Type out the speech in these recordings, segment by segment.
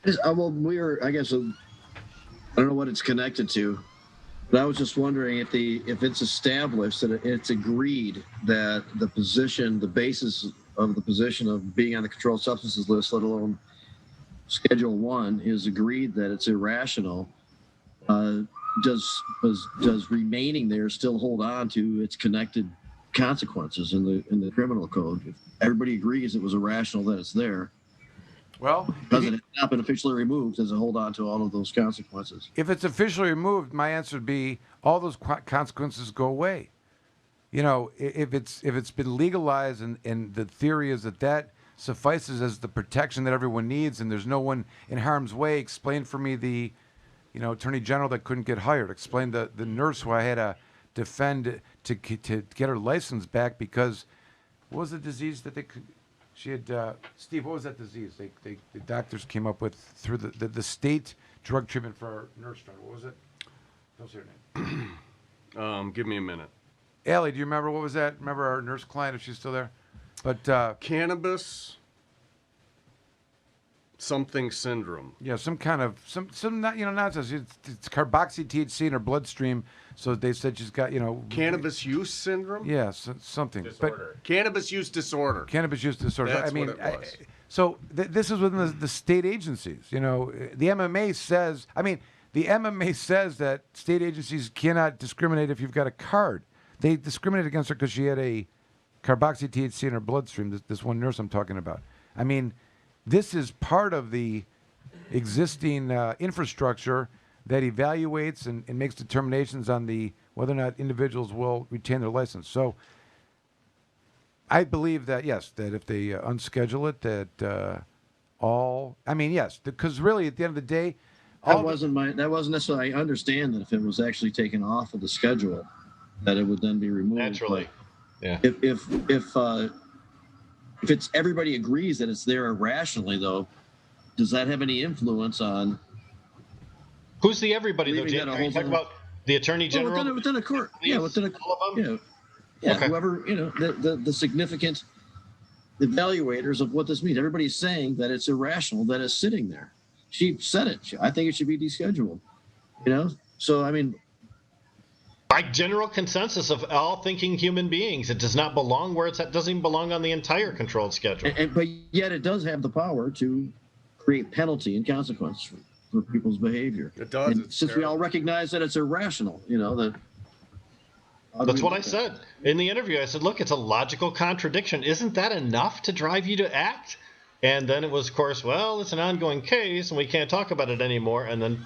Well, I guess, I don't know what it's connected to, but I was just wondering if it's established that it's agreed that the basis of the position of being on the controlled substances list, let alone Schedule 1, is agreed that it's irrational. Does remaining there still hold on to its connected consequences in the criminal code? If everybody agrees it was irrational that it's there, well, because it has not been officially removed, does it hold on to all of those consequences? if it's officially removed, my answer would be all those consequences go away. You know, if it's been legalized, and the theory is that suffices as the protection that everyone needs, and there's no one in harm's way. Explain for me the, attorney general that couldn't get hired. Explain the nurse who I had to defend to get her license back because what was the disease that she had, Steve, what was that disease the doctors came up with through the state drug treatment for our nurse friend? What was it? Don't say her name. Give me a minute. Allie, do you remember what was that? Remember our nurse client, if she's still there? But Cannabis something syndrome. Yeah, some kind of some nonsense. It's carboxy THC in her bloodstream, so they said she's got Cannabis use syndrome. Yeah, something. Disorder. But cannabis use disorder. Cannabis use disorder. That's I mean, what it was. so this is within the state agencies. The MMA says. The MMA says that state agencies cannot discriminate if you've got a card. They discriminated against her because she had a carboxy THC in her bloodstream. This one nurse I'm talking about. I mean, this is part of the existing infrastructure that evaluates and makes determinations on whether or not individuals will retain their license. So I believe that, yes, that if they unschedule it, that yes, because really at the end of the day, that wasn't necessarily. I understand that if it was actually taken off of the schedule, that it would then be removed. Naturally, yeah. If it's everybody agrees that it's there irrationally, though, does that have any influence on who's the everybody though? Jim? Are you talking about the attorney general? Well, within a court, yeah, all of them. Yeah, Okay. whoever the significant evaluators of what this means. Everybody's saying that it's irrational that it's sitting there. She said it. I think it should be descheduled. So I mean, By general consensus of all thinking human beings, it does not belong where it doesn't even belong on the entire controlled schedule. but yet it does have the power to create penalty and consequence for people's behavior. It does. And since we all recognize that it's irrational, That's what I said in the interview. I said, look, it's a logical contradiction. Isn't that enough to drive you to act? And then it was, of course, well, it's an ongoing case and we can't talk about it anymore. And then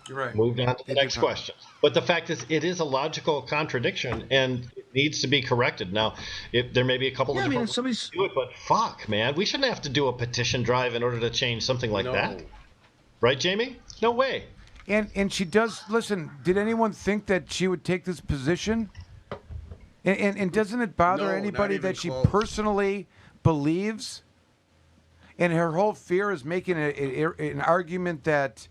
you're right. Moved on to the next question. But the fact is, it is a logical contradiction and it needs to be corrected. Now, there may be a couple of different ways to do it, but fuck, man, we shouldn't have to do a petition drive in order to change something like that. Right, Jamie? No way. And she does, listen, did anyone think that she would take this position? And doesn't it bother anybody that she personally believes? And her whole fear is making an argument that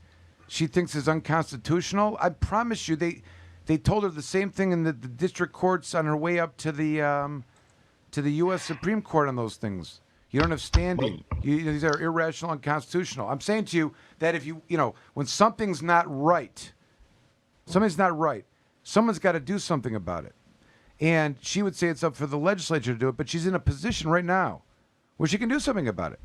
she thinks is unconstitutional. I promise you, they told her the same thing in the district courts on her way up to the U.S. Supreme Court on those things. You don't have standing. These are irrational and unconstitutional. I'm saying to you that if when something's not right, someone's got to do something about it. And she would say it's up for the legislature to do it, but she's in a position right now where she can do something about it.